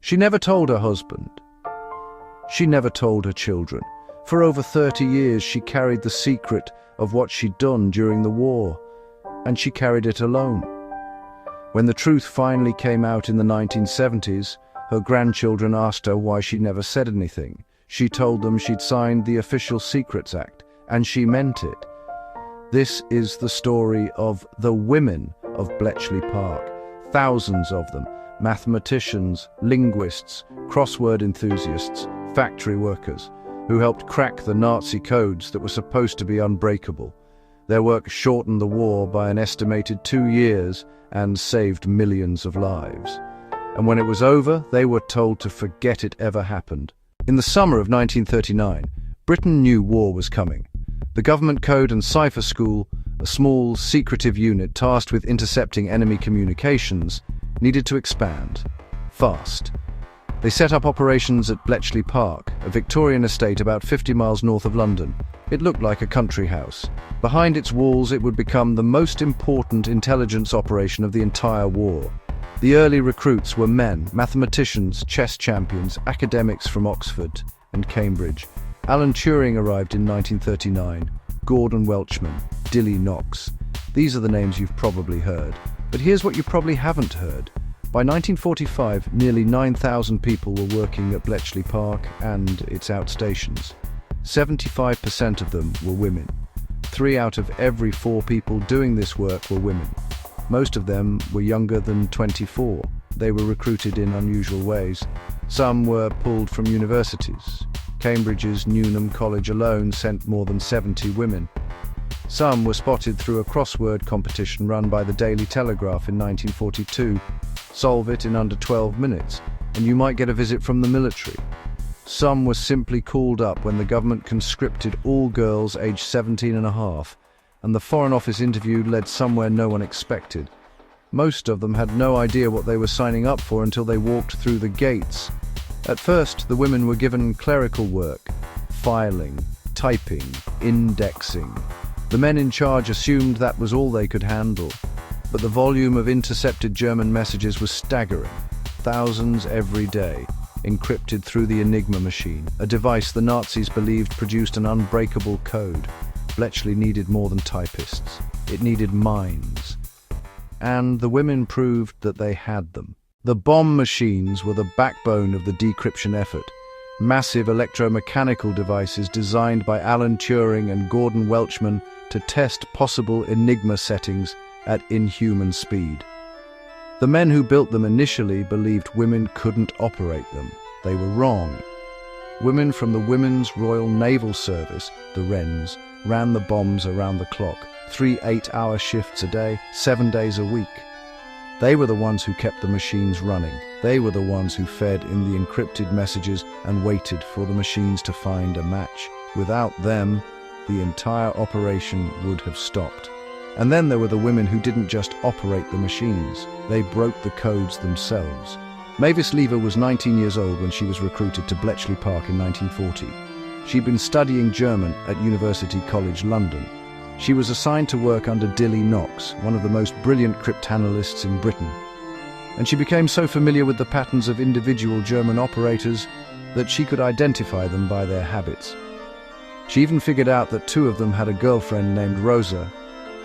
She never told her husband. She never told her children. For over 30 years, she carried the secret of what she'd done during the war, and she carried it alone. When the truth finally came out in the 1970s, her grandchildren asked her why she never said anything. She told them she'd signed the Official Secrets Act, and she meant it. This is the story of the women of Bletchley Park. Thousands of them, mathematicians, linguists, crossword enthusiasts, factory workers, who helped crack the Nazi codes that were supposed to be unbreakable. Their work shortened the war by an estimated 2 years and saved millions of lives. And when it was over, they were told to forget it ever happened. In the summer of 1939, Britain knew war was coming. The Government Code and Cipher School, a small, secretive unit tasked with intercepting enemy communications, needed to expand. Fast. They set up operations at Bletchley Park, a Victorian estate about 50 miles north of London. It looked like a country house. Behind its walls, it would become the most important intelligence operation of the entire war. The early recruits were men, mathematicians, chess champions, academics from Oxford and Cambridge. Alan Turing arrived in 1939, Gordon Welchman, Dilly Knox. These are the names you've probably heard. But here's what you probably haven't heard. By 1945, nearly 9,000 people were working at Bletchley Park and its outstations. 75% of them were women. 3 out of every 4 people doing this work were women. Most of them were younger than 24. They were recruited in unusual ways. Some were pulled from universities. Cambridge's Newnham College alone sent more than 70 women. Some were spotted through a crossword competition run by the Daily Telegraph in 1942. Solve it in under 12 minutes, and you might get a visit from the military. Some were simply called up when the government conscripted all girls aged 17 and a half, and the Foreign Office interview led somewhere no one expected. Most of them had no idea what they were signing up for until they walked through the gates. At first, the women were given clerical work, filing, typing, indexing. The men in charge assumed that was all they could handle. But the volume of intercepted German messages was staggering. Thousands every day, encrypted through the Enigma machine, a device the Nazis believed produced an unbreakable code. Bletchley needed more than typists. It needed minds. And the women proved that they had them. The bomb machines were the backbone of the decryption effort. Massive electromechanical devices designed by Alan Turing and Gordon Welchman to test possible Enigma settings at inhuman speed. The men who built them initially believed women couldn't operate them. They were wrong. Women from the Women's Royal Naval Service, the Wrens, ran the bombs around the clock, 3 8-hour shifts a day, 7 days a week. They were the ones who kept the machines running. They were the ones who fed in the encrypted messages and waited for the machines to find a match. Without them, the entire operation would have stopped. And then there were the women who didn't just operate the machines. They broke the codes themselves. Mavis Lever was 19 years old when she was recruited to Bletchley Park in 1940. She'd been studying German at University College London. She was assigned to work under Dilly Knox, one of the most brilliant cryptanalysts in Britain. And she became so familiar with the patterns of individual German operators that she could identify them by their habits. She even figured out that 2 of them had a girlfriend named Rosa,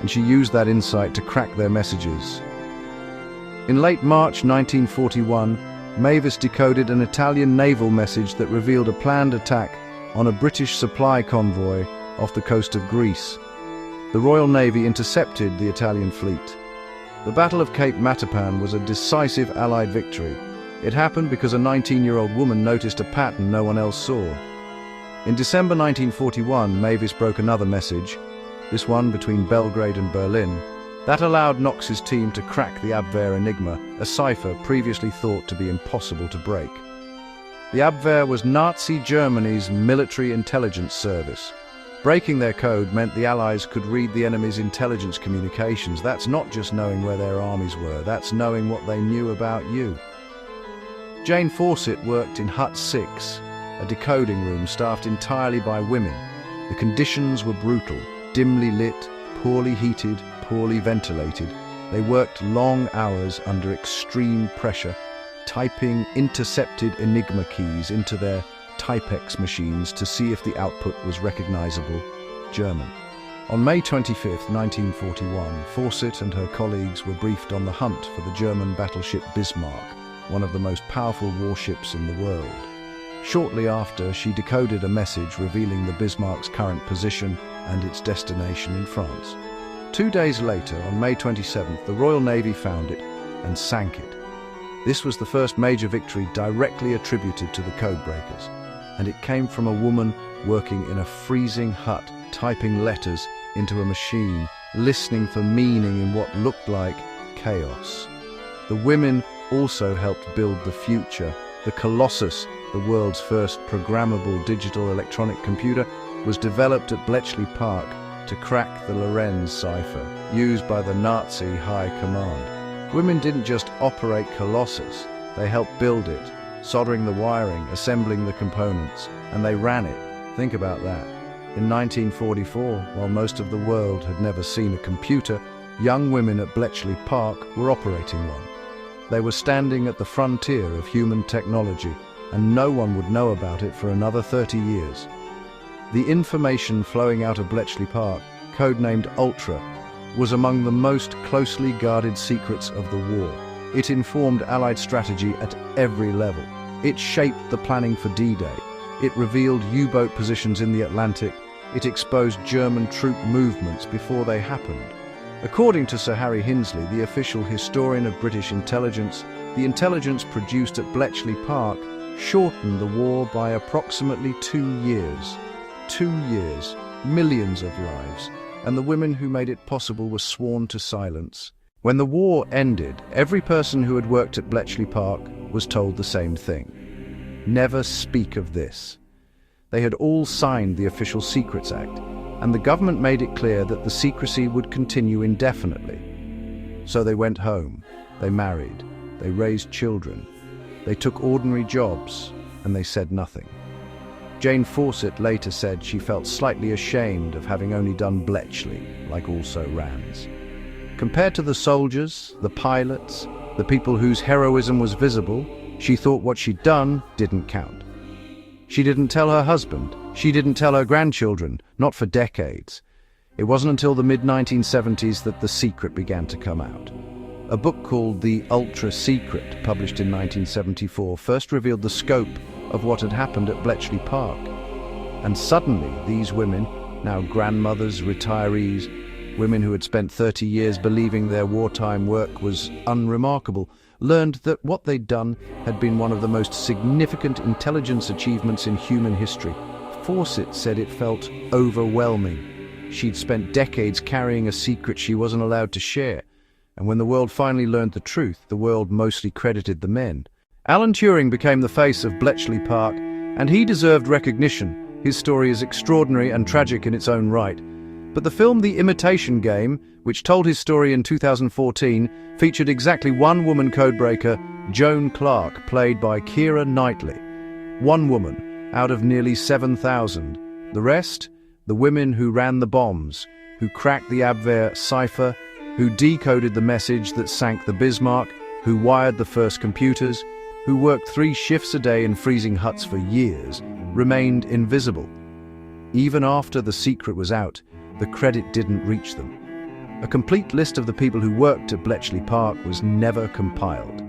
and she used that insight to crack their messages. In late March 1941, Mavis decoded an Italian naval message that revealed a planned attack on a British supply convoy off the coast of Greece. The Royal Navy intercepted the Italian fleet. The Battle of Cape Matapan was a decisive Allied victory. It happened because a 19-year-old woman noticed a pattern no one else saw. In December 1941, Mavis broke another message, this one between Belgrade and Berlin, that allowed Knox's team to crack the Abwehr Enigma, a cipher previously thought to be impossible to break. The Abwehr was Nazi Germany's military intelligence service. Breaking their code meant the Allies could read the enemy's intelligence communications. That's not just knowing where their armies were, that's knowing what they knew about you. Jane Fawcett worked in Hut 6, a decoding room staffed entirely by women. The conditions were brutal, dimly lit, poorly heated, poorly ventilated. They worked long hours under extreme pressure, typing intercepted Enigma keys into their Typex machines to see if the output was recognizable German. On May 25, 1941, Fawcett and her colleagues were briefed on the hunt for the German battleship Bismarck, one of the most powerful warships in the world. Shortly after, she decoded a message revealing the Bismarck's current position and its destination in France. 2 days later, on May 27th, the Royal Navy found it and sank it. This was the first major victory directly attributed to the codebreakers, and it came from a woman working in a freezing hut, typing letters into a machine, listening for meaning in what looked like chaos. The women also helped build the future. The Colossus, the world's first programmable digital electronic computer, was developed at Bletchley Park to crack the Lorenz cipher, used by the Nazi High Command. Women didn't just operate Colossus, they helped build it, soldering the wiring, assembling the components, and they ran it. Think about that. In 1944, while most of the world had never seen a computer, young women at Bletchley Park were operating one. They were standing at the frontier of human technology, and no one would know about it for another 30 years. The information flowing out of Bletchley Park, codenamed Ultra, was among the most closely guarded secrets of the war. It informed Allied strategy at every level. It shaped the planning for D-Day. It revealed U-boat positions in the Atlantic. It exposed German troop movements before they happened. According to Sir Harry Hinsley, the official historian of British intelligence, the intelligence produced at Bletchley Park shortened the war by approximately 2 years. 2 years, millions of lives, and the women who made it possible were sworn to silence. When the war ended, every person who had worked at Bletchley Park was told the same thing. Never speak of this. They had all signed the Official Secrets Act, and the government made it clear that the secrecy would continue indefinitely. So they went home, they married, they raised children, they took ordinary jobs, and they said nothing. Jane Fawcett later said she felt slightly ashamed of having only done Bletchley, like also Rans. Compared to the soldiers, the pilots, the people whose heroism was visible, she thought what she'd done didn't count. She didn't tell her husband, she didn't tell her grandchildren, not for decades. It wasn't until the mid-1970s that the secret began to come out. A book called The Ultra Secret, published in 1974, first revealed the scope of what had happened at Bletchley Park. And suddenly, these women, now grandmothers, retirees, women who had spent 30 years believing their wartime work was unremarkable, learned that what they'd done had been one of the most significant intelligence achievements in human history. Fawcett said it felt overwhelming. She'd spent decades carrying a secret she wasn't allowed to share, and when the world finally learned the truth, the world mostly credited the men. Alan Turing became the face of Bletchley Park, and he deserved recognition. His story is extraordinary and tragic in its own right. But the film The Imitation Game, which told his story in 2014, featured exactly one woman codebreaker, Joan Clark, played by Keira Knightley. One woman out of nearly 7,000. The rest? The women who ran the bombs, who cracked the Abwehr cipher, who decoded the message that sank the Bismarck, who wired the first computers, who worked 3 shifts a day in freezing huts for years, remained invisible. Even after the secret was out, the credit didn't reach them. A complete list of the people who worked at Bletchley Park was never compiled.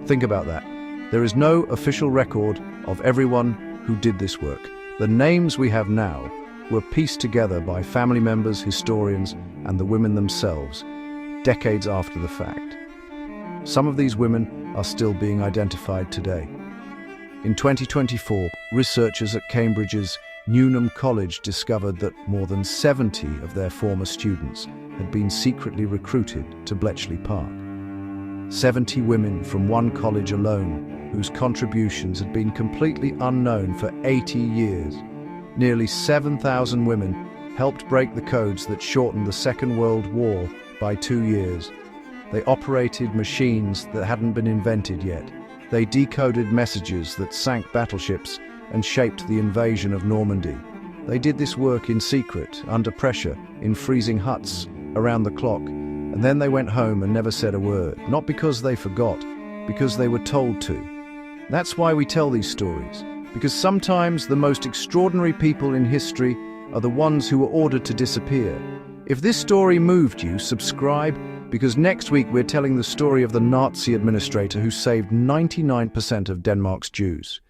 Think about that. There is no official record of everyone who did this work. The names we have now were pieced together by family members, historians, and the women themselves, decades after the fact. Some of these women are still being identified today. In 2024, researchers at Cambridge's Newnham College discovered that more than 70 of their former students had been secretly recruited to Bletchley Park. 70 women from one college alone, whose contributions had been completely unknown for 80 years. Nearly 7,000 women helped break the codes that shortened the Second World War by 2 years. They operated machines that hadn't been invented yet. They decoded messages that sank battleships and shaped the invasion of Normandy. They did this work in secret, under pressure, in freezing huts, around the clock, and then they went home and never said a word, not because they forgot, because they were told to. That's why we tell these stories, because sometimes the most extraordinary people in history are the ones who were ordered to disappear. If this story moved you, subscribe, because next week we're telling the story of the Nazi administrator who saved 99% of Denmark's Jews.